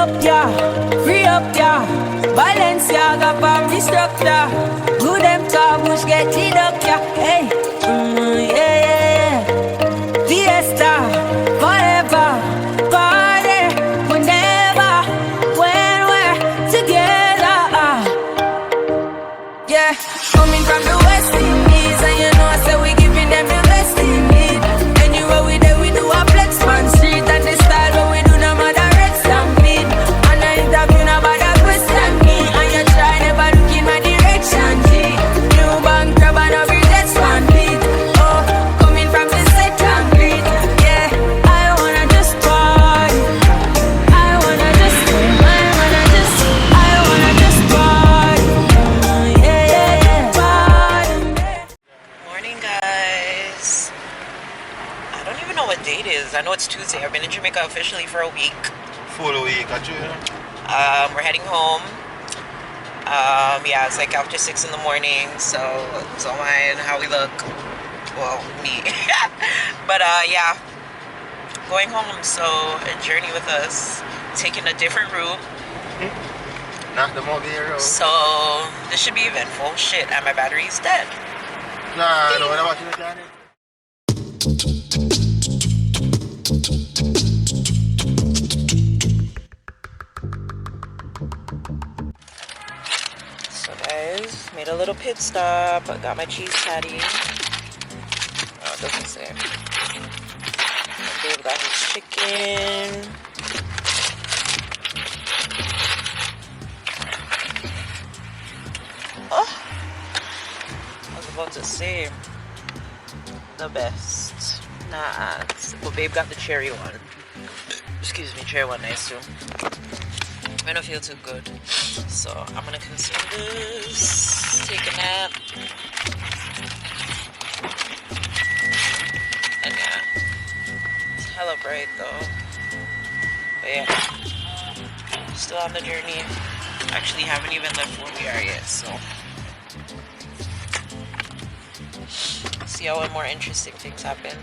up, yeah. Free up, yeah. Balenciaga from instructor. Good them car, bush get it up, yeah. Hey, yeah, yeah, yeah. Fiesta, forever. Party, whenever. When we're together. Yeah, coming from the West Indies. And you know I say we giving them the best in need. Anywhere we there, we do a flex man street. And the style what we do no matter red stampede. And I interview nobody question me. And you try never look in my direction, G. New bank grab and every that's one beat. Oh, coming from the second beat. Yeah, I wanna just party. I wanna just party. Yeah, yeah, yeah, party. Morning, guys. I don't even know what date it is. I know it's Tuesday. I've been in Jamaica officially for a week. Full week, got you? We're heading home. Yeah, it's like after 6 in the morning, so don't mind how we look. Well, me. But yeah, going home. So journey with us, taking a different route. Not the movie hero. So this should be eventful. Shit, and my battery's dead. Nah, I don't want to watch it again. So guys, made a little pit stop. I got my cheese patty. Oh, it doesn't say. Babe got his chicken. Oh, I was about to say the best. Nah, well, babe got the cherry one. Excuse me, cherry one nice too. I don't feel too good, so I'm gonna consume this, take a nap, and yeah, it's hella bright though, but yeah, still on the journey. Actually haven't even left where we are yet, so see how more interesting things happen.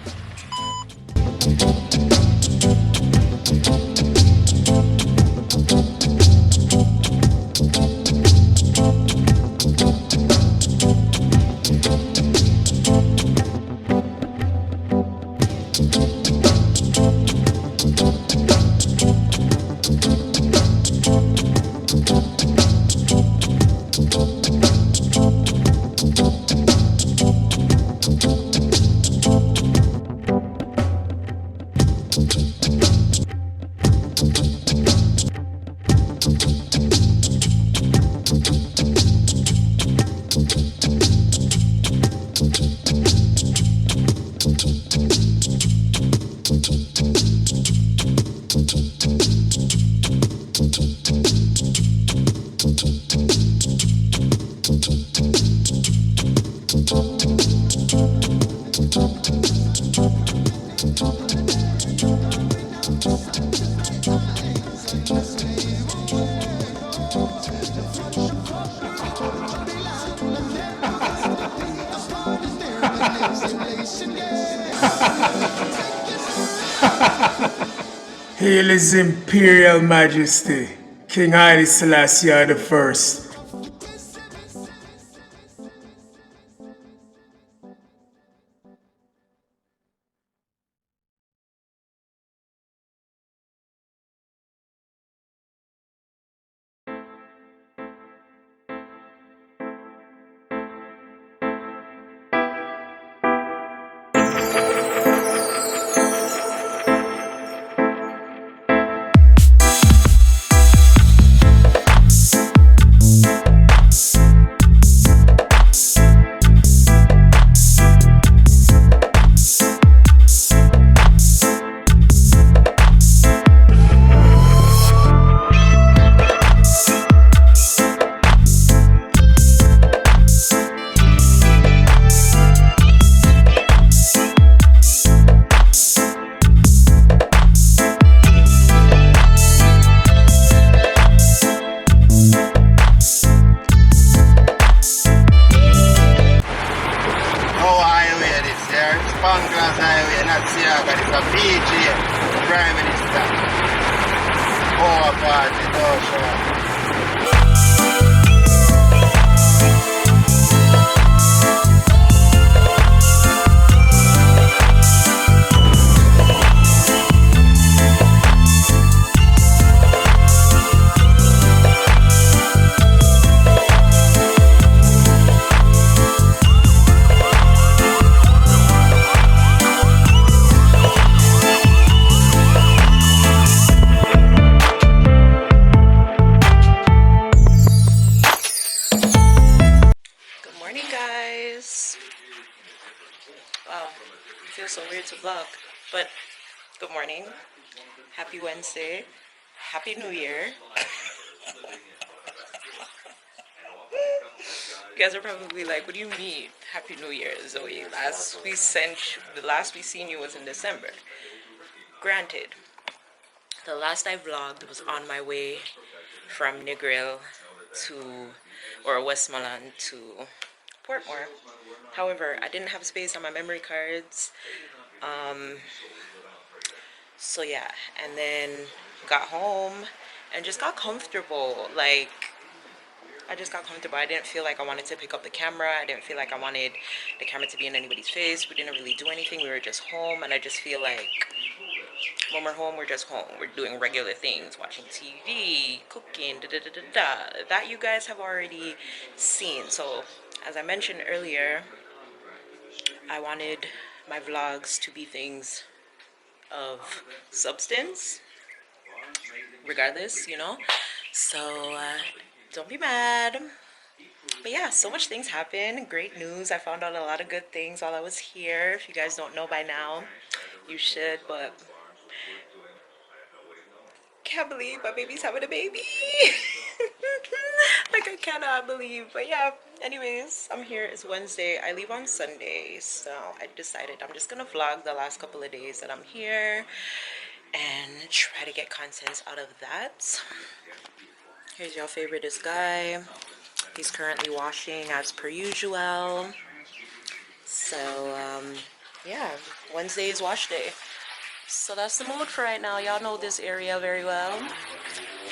Hail His Imperial Majesty, King Haile Selassie I. party, ZOESHAAA. Good morning, guys. Wow, it feels so weird to vlog, but good morning. Happy Wednesday. Happy New Year. You guys are probably like, what do you mean? Happy New Year, Zoe. The last we seen you was in December. Granted, the last I vlogged was on my way from Negril or Westmoreland to Portmore. However, I didn't have space on my memory cards. So yeah, and then got home and just got comfortable. Like, I just got comfortable. I didn't feel like I wanted to pick up the camera. I didn't feel like I wanted the camera to be in anybody's face. We didn't really do anything. We were just home, and I just feel like when we're home, we're just home. We're doing regular things, watching TV, cooking, that you guys have already seen. So as I mentioned earlier, I wanted my vlogs to be things of substance, regardless, you know. So don't be mad. But yeah, so much things happen. Great news. I found out a lot of good things while I was here. If you guys don't know by now, you should. But can't believe my baby's having a baby. Like, I cannot believe. But yeah, anyways, I'm here. It's Wednesday. I leave on Sunday, so I decided I'm just gonna vlog the last couple of days that I'm here and try to get content out of that. Here's your favoritest guy. He's currently washing as per usual. So yeah, Wednesday is wash day. So that's the mood for right now. Y'all know this area very well.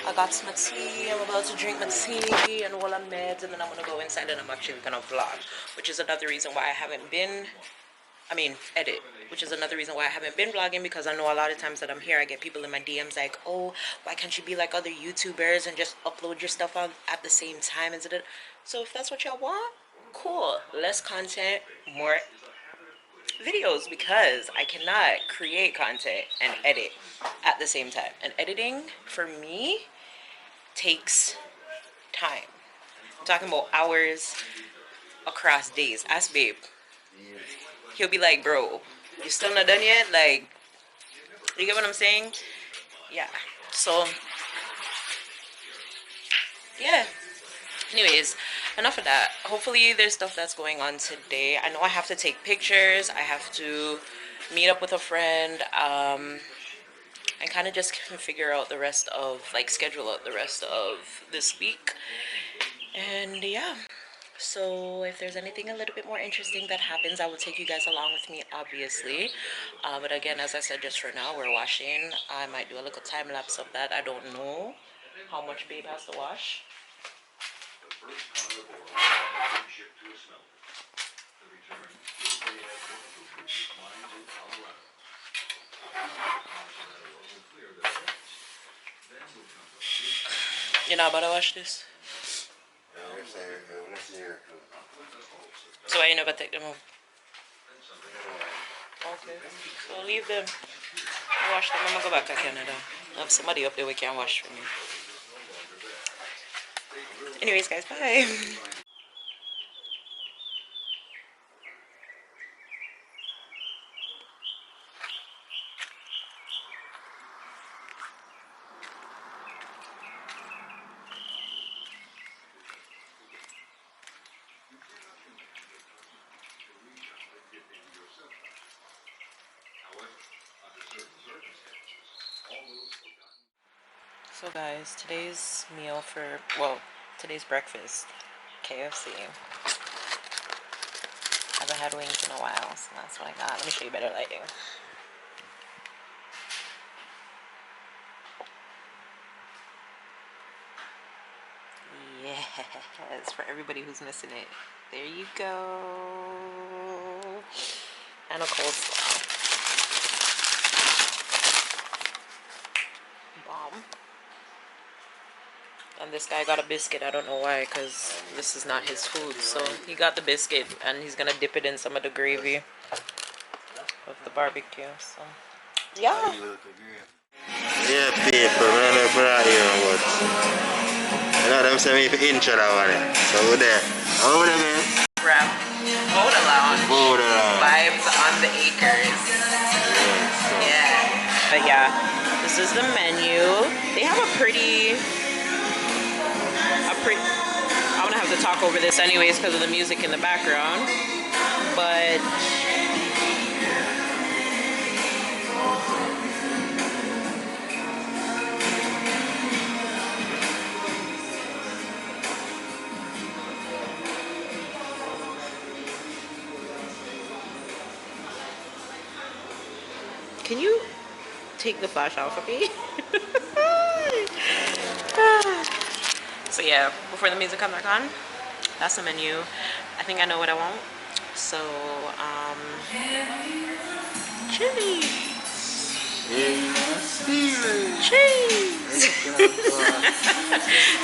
I got some tea. I'm about to drink my tea and roll on meds, and then I'm gonna go inside and I'm actually gonna vlog, which is another reason why I haven't been, edit, which is another reason why I haven't been vlogging, because I know a lot of times that I'm here, I get people in my DMs like, oh, why can't you be like other YouTubers and just upload your stuff on at the same time? So if that's what y'all want, cool. Less content, more videos, because I cannot create content and edit at the same time. And editing, for me, takes time. I'm talking about hours across days. Ask Babe. He'll be like, bro, you still not done yet? Like, you get what I'm saying? Yeah. So, yeah. Anyways, enough of that. Hopefully there's stuff that's going on today. I know I have to take pictures. I have to meet up with a friend. And kind of just figure out the rest of, like, schedule out the rest of this week. And yeah. So if there's anything a little bit more interesting that happens, I will take you guys along with me, obviously. But again, as I said, just for now, we're washing. I might do a little time lapse of that. I don't know how much Babe has to wash. You're not about to wash this? So I never take them off. Okay. So leave them. I wash them. I'm gonna go back to Canada. I have somebody up there we can wash for me. Anyways, guys, bye. So guys, today's today's breakfast, KFC. I haven't had wings in a while, so that's what I got. Let me show you better lighting. Yes, for everybody who's missing it. There you go. And a coleslaw. Bomb. And this guy got a biscuit. I don't know why, because this is not his food. So he got the biscuit, and he's gonna dip it in some of the gravy of the barbecue. So yeah. Yeah, people, man, I'm right here, but you know them say me for intro that one. So we're there. Over there, man. Wrap. Boda Lounge. Boda Lounge. Vibes on the acres. Yeah. But yeah, this is the menu. They have I'm gonna have to talk over this anyways because of the music in the background. But can you take the flash off of me? So yeah, before the music comes back on, that's the menu. I think I know what I want. So, chili. Cheese.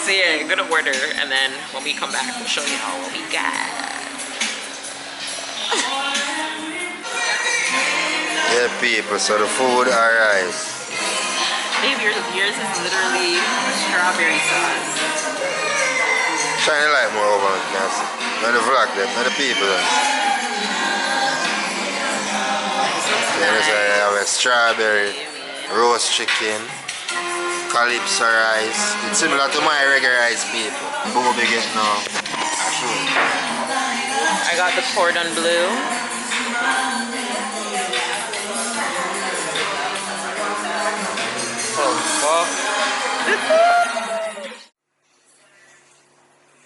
So yeah, gonna order, and then when we come back, we'll show you all what we got. Yeah, people, so the food arrives. Babe, yours is literally strawberry sauce. Shine the light more over on Nancy. Not the vlog them, not the people. Then I have a strawberry, roast chicken, calypso rice. It's similar to my regular rice, people. Booby get now. I got the cordon bleu.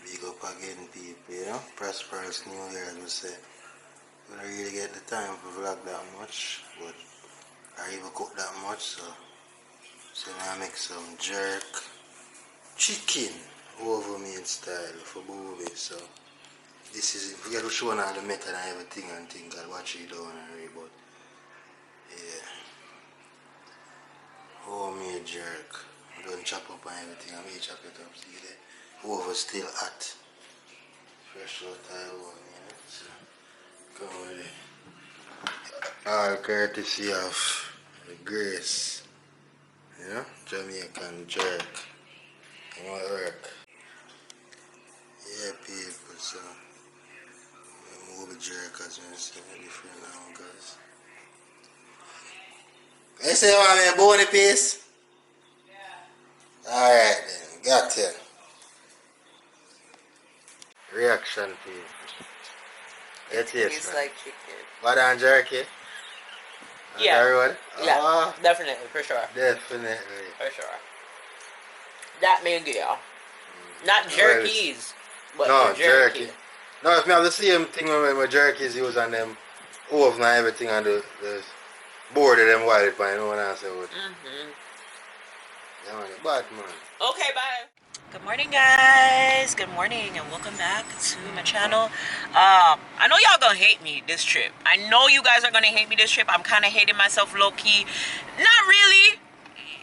Big up again, people, you know? Prosperous New Year, as we say. We don't really get the time to vlog that much, but I even cook that much, so now I make some jerk chicken over meat style for booby. So this is, we got to show now the method and everything and think I'll watch it down and read, but yeah. Homemade jerk. I don't chop up and everything, I may chop it up, see the over still hot. Fresh out of oven, you know? So come with it. All courtesy of the Grace, you know, Jamaican jerk. You know what work? Yeah, people, so move the jerk as you say, different now, guys. You say you want me a bony piece? Yeah. Alright then, got you. Reaction, people. It tastes like chicken. What on jerky? Yeah. Everyone? Yeah, Oh, definitely, for sure. definitely. For sure. That mango, not jerkies, but No, the jerky. No, if me have the same thing when my jerkies use on them oven and everything on the board of them wild pan, you know what I say? Yeah, man, bad man. Okay, bye. Good morning, guys. Good morning, and welcome back to my channel. I know y'all gonna hate me this trip. I know you guys are gonna hate me this trip. I'm kind of hating myself low-key. Not really.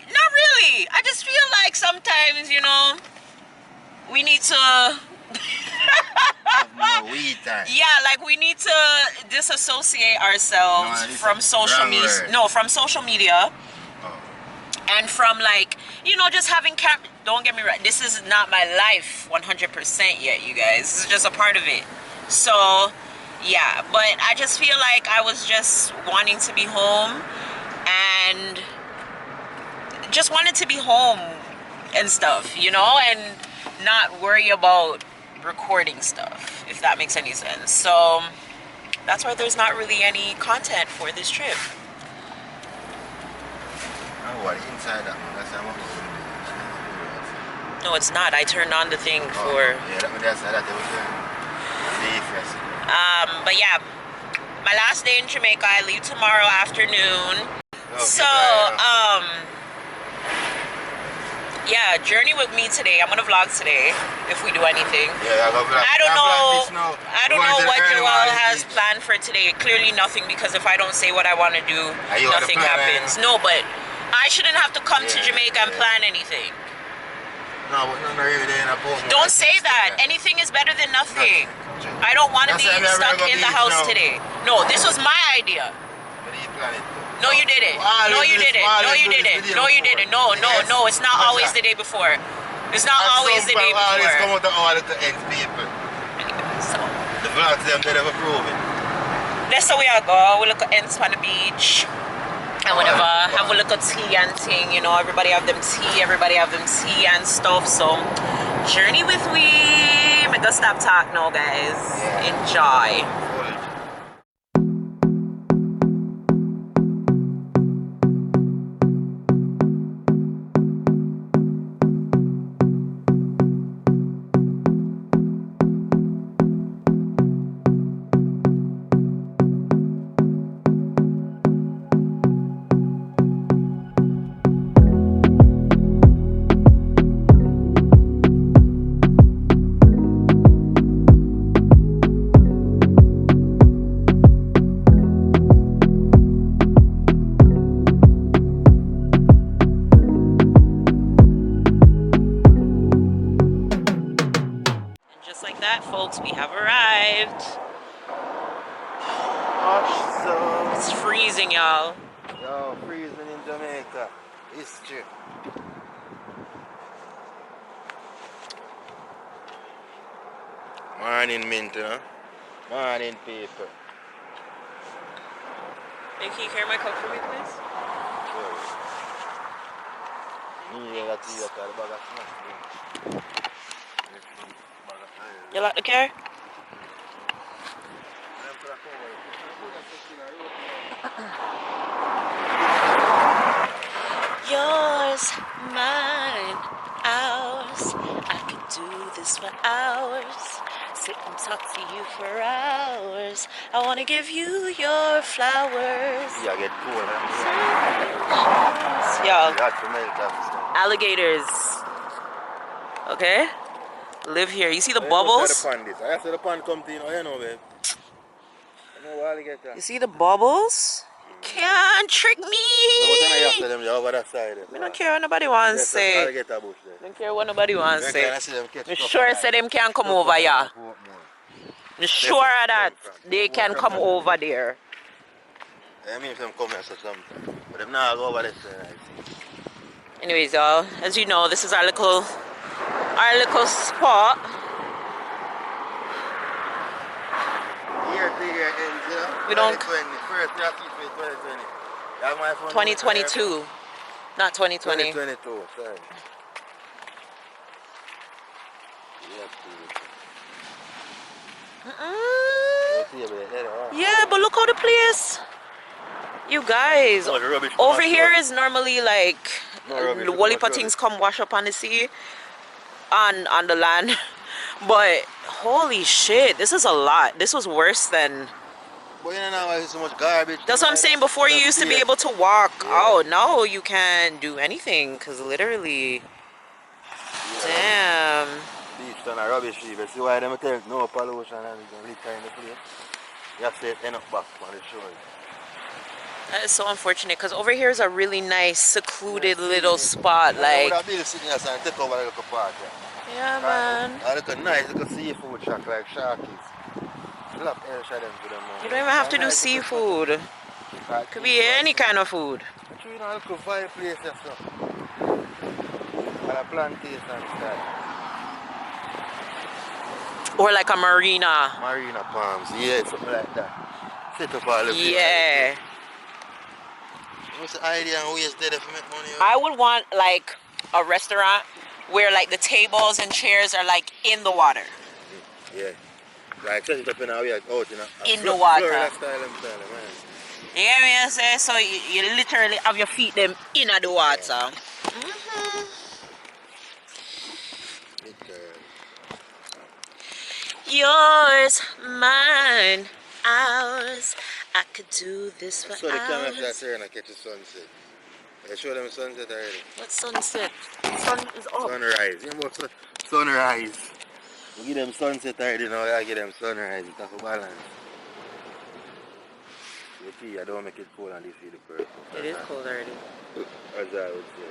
Not really. I just feel like sometimes, you know, we need to... More weed time. Yeah, like we need to disassociate ourselves from social media. No, from social media. And from, like, you know, just having don't get me right, this is not my life 100% yet, you guys. This is just a part of it. So yeah, but I just feel like I was just wanting to be home and just wanted to be home and stuff, you know, and not worry about recording stuff, if that makes any sense. So that's why there's not really any content for this trip. Oh, what, inside that one? That's how much. No, it's not. I turned on the thing for... Yeah, that's that difference. But yeah, my last day in Jamaica. I leave tomorrow afternoon. Okay, So, Yeah, journey with me today. I'm gonna vlog today if we do anything. Yeah, I got vlog. I don't know. I don't know what Joel Joel has planned for today. Clearly nothing, because if I don't say what I want to do, nothing happens. No, but I shouldn't have to come to Jamaica and plan anything. No, but no, really there in a Portmore. Don't say that. Anything is better than nothing. I don't want to be stuck in the house today. No, this was my idea. No, you didn't. No, you didn't. No, you didn't. No, you didn't. No, no, no. It's not always the day before. It's not always the day before. It's come out of all the ex people. So, The vlogs them they never prove it. that's how we all go. We look at ends on the beach and whatever. Have a look at tea and thing. You know, everybody have them tea. Everybody have them tea and stuff. So, journey with me. I'm gonna stop talk now, guys. Enjoy. Folks, we have arrived. It's freezing, y'all. Yo, freezing in Jamaica. History. Morning, mint, you know? Morning, people. Hey, can you carry my cup for me, please? You like the car? Yours, mine, ours. I could do this for hours. Sit and talk to you for hours. I wanna give you your flowers. Yeah, get cool, Yo, alligators. Okay? Live here. You see the bubbles? I said the pond come to you know, babe. You see the bubbles? Can't trick me. I don't care what nobody wants to say. I don't care what nobody wants to say. I'm sure say them can come over here. I'm sure of that. They can come over there. I mean, them come here something. But them not go over there. Anyways, y'all, as you know, this is our little spot. We don't. 2022, not 2020. 2022, sorry. Yeah, but look how the place. You guys, over here is normally like wally things come wash up on the sea, on the land. But holy shit, this is a lot. This was worse than. But you know why so much garbage. That's what I'm saying. Before you used to be able to walk. Yeah. Oh, now you can't do anything because literally. Damn. Beach and a rubbish heap. See why them tell no pollution and litter in the place. You have to end up back on the shore. That is so unfortunate because over here is a really nice, secluded little spot. Like. Yeah, man. I look at nice little seafood shack like Sharkies. You don't even have to do seafood. It could be any kind of food. You know, look at fireplace and stuff. And a plantation and stuff. Or like a marina. Marina palms, yeah, something like that. Set up all the yeah. What's the idea and ways there to make money? I would want like a restaurant where like the tables and chairs are like in the water. Yeah. Like set it up in a way out in the water. Style, you hear me say? So you literally have your feet them in the water. Yours, mine, ours. I could do this for hours. So the camera flash here and I catch the sunset. I show them sunset already. What sunset? It's sun is up. Sunrise. You know, sunrise. We give them sunset already now, I give them sunrise. It's a balance. You see, I don't make it cold and this is the first. It is cold already. As I would say.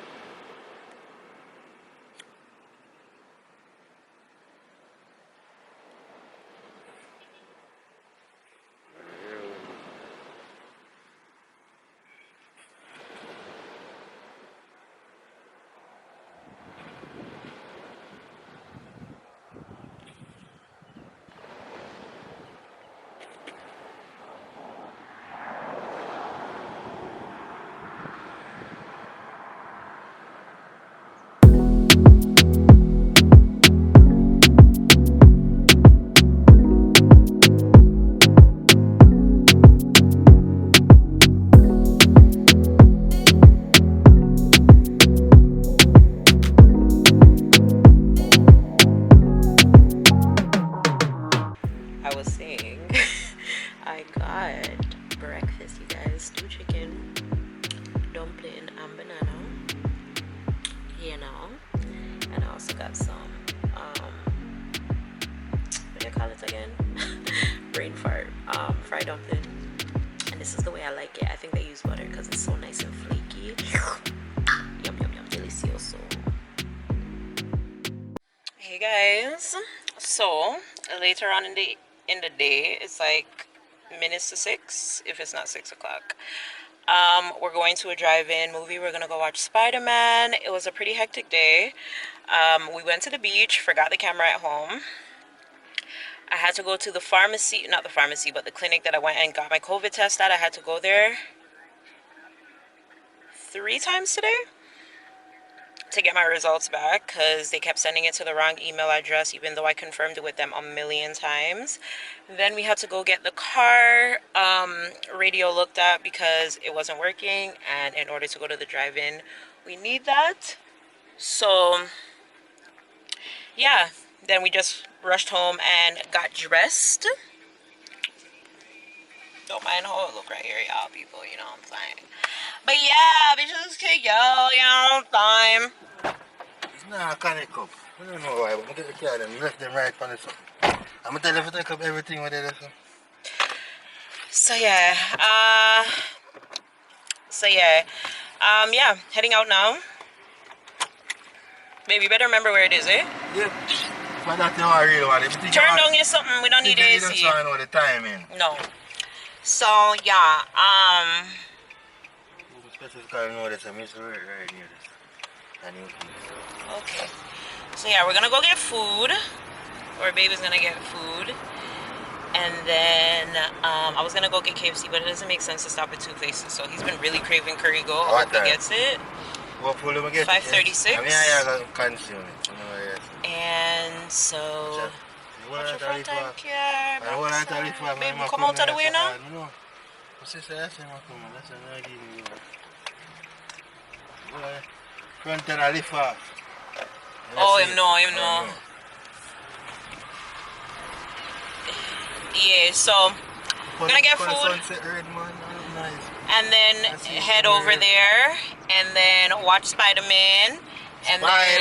I was saying, I got breakfast, you guys. Stew chicken, dumpling, and banana. You know. And I also got some, what do you call it again? Brain fart, fried dumpling. And this is the way I like it. I think they use butter because it's so nice and flaky. Yum, yum, yum, delicioso. Hey guys, so later on in the day, it's like minutes to 6, if it's not 6 o'clock. We're going to a drive-in movie. We're gonna go watch Spider-Man. It was a pretty hectic day. We went to the beach, forgot the camera at home. I had to go to the pharmacy, not the pharmacy, but the clinic that I went and got my COVID test at. I had to go there 3 times today to get my results back because they kept sending it to the wrong email address, even though I confirmed it with them a million times. Then we had to go get the car radio looked at because it wasn't working, and in order to go to the drive-in we need that. So yeah, then we just rushed home and got dressed. Don't mind how it look right here, y'all, people, you know what I'm saying. But yeah, bitches kick y'all, you know what I'm saying. It's not a canic cup. I don't know why, but I get the car and left them right on the sun. I'm going to tell you to take up everything with it. So yeah, yeah, heading out now. Baby, you better remember where it is, eh? Yeah. But that's not really what it is. Turn down your something, we don't need AC. You don't know the timing. No. So yeah, Specifically, know that I'm right near this. okay. So yeah, we're gonna go get food. Or baby's gonna get food. And then I was gonna go get KFC, but it doesn't make sense to stop at Two Faces. So he's been really craving curry go. I hope he gets it. 5:36. I mean, I consume it. And so watch your front tank here. Baby, come out of the way now. Front and I lift off. Oh, him know. Yeah, so we're gonna get food and then head over there and then watch Spider-Man and then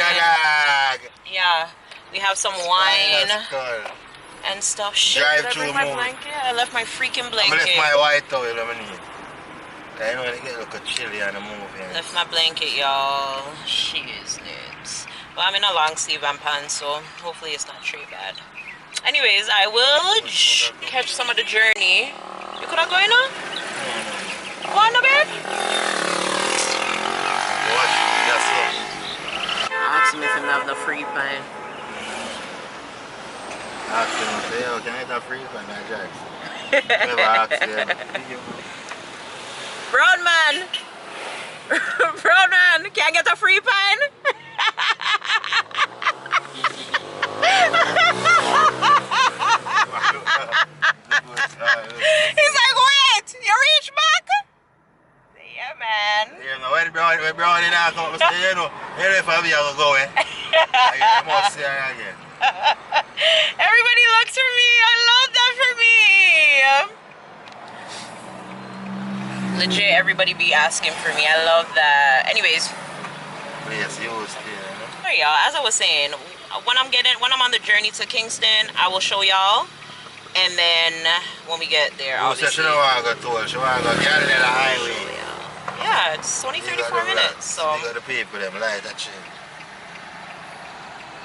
yeah, we have some wine and stuff. Shit, did I bring my blanket? I left my freaking blanket. I left my white towel. I know they get a little chilly on the movie. Left my blanket, y'all. Shiznit. Well, I'm in a long sleeve and pants, so hopefully it's not too bad. Anyways, I will catch some of the journey. You could have going on? Go on, no, babe? What? That's all. Ask him if he have no free pine. Ask him, say, oh, can I have free pine? I drive. Never ask him. Brown man! Brown man, can I get a free pine? He's like, wait, you reach back? Yeah, man. Yeah, no, when brown in our come up, you know if I be able to go, eh? I must say it again. Everybody looks for me. I love that for me. Legit, everybody be asking for me. I love that. Anyways. Yes, you was there, Alright, y'all. As I was saying, when I'm on the journey to Kingston, I will show y'all. And then when we get there, obviously. She wanna go get it in the highway. Yeah, it's only 34 minutes. So. You got the people them life a change.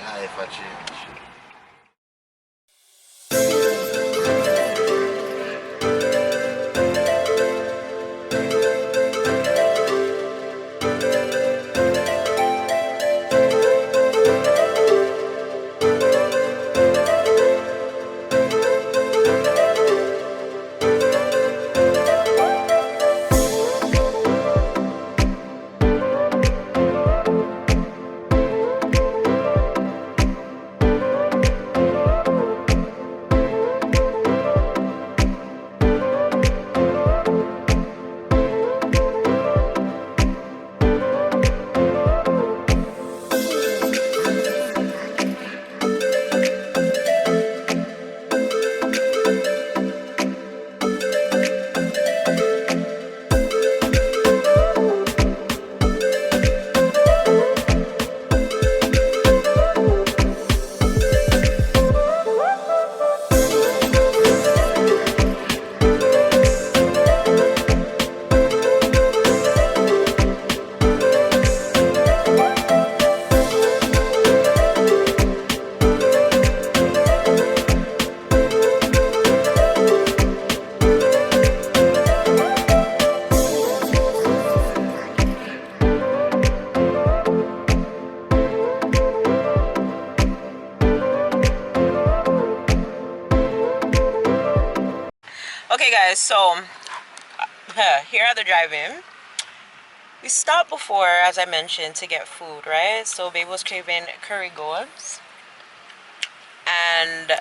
Life a change. Okay, guys. So here at the drive-in, we stopped before, as I mentioned, to get food, right? So babe was craving curry goats, and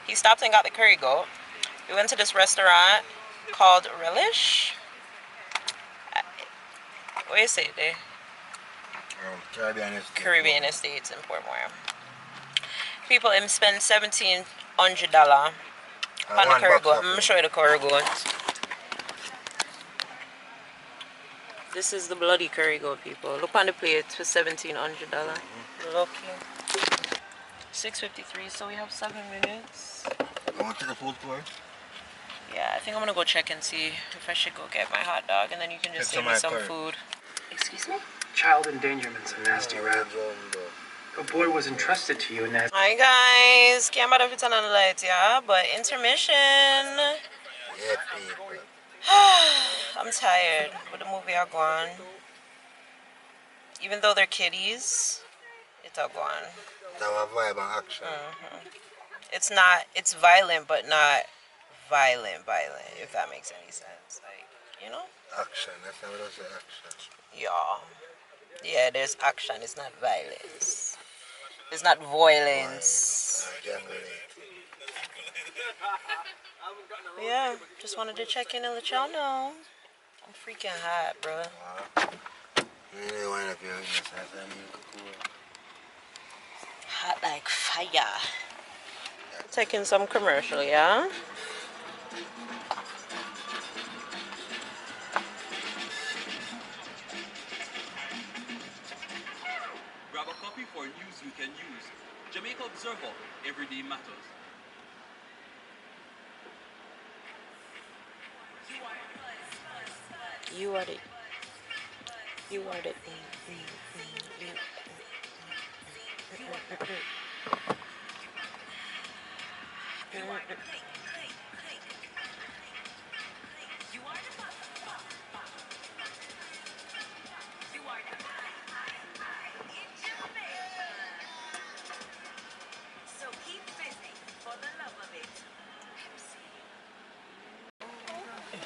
he stopped and got the curry goat. We went to this restaurant called Relish. What do you say there? Caribbean Estates in Portmore. People him spend $1,700 on the curry goat. I'm gonna show you the curry goat. This is the bloody curry goat, people. Look on the plate for $1,700. Lucky. 6:53, so we have 7 minutes. Going to the food court? Yeah, I think I'm gonna go check and see if I should go get my hot dog, and then you can just save me some food. Excuse me? Child endangerment's a nasty rap. A boy was entrusted to you, and that. Hi guys, can't bother if it's on the lights, yeah, but intermission. Yeah, people. I'm tired with the movie I gone. Even though they're kiddies, it's all gone. That was vibe and action. It's violent, but not violent, if that makes any sense. Like, you know? Action, that's how we say action. Yeah, there's action, it's not violence. It's not violence. Yeah, just wanted to check in and let y'all know. I'm freaking hot, bro. Hot like fire. Taking some commercial, yeah? Grab a copy for news you can use. Jamaica Observer, everyday matters. You are the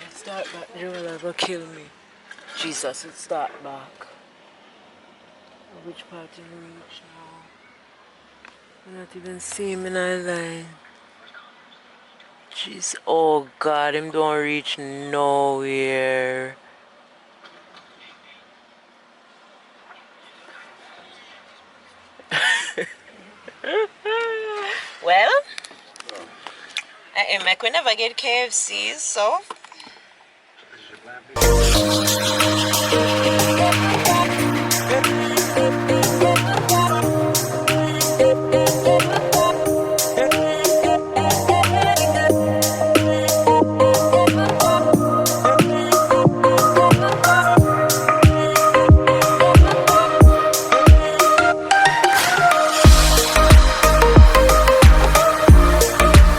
It's that back, you will ever kill me. Jesus, it's that back. Which part you reach now? I'm not even seeing me in a line. Jeez, oh God, him don't reach nowhere. Well, I make we never get KFCs, so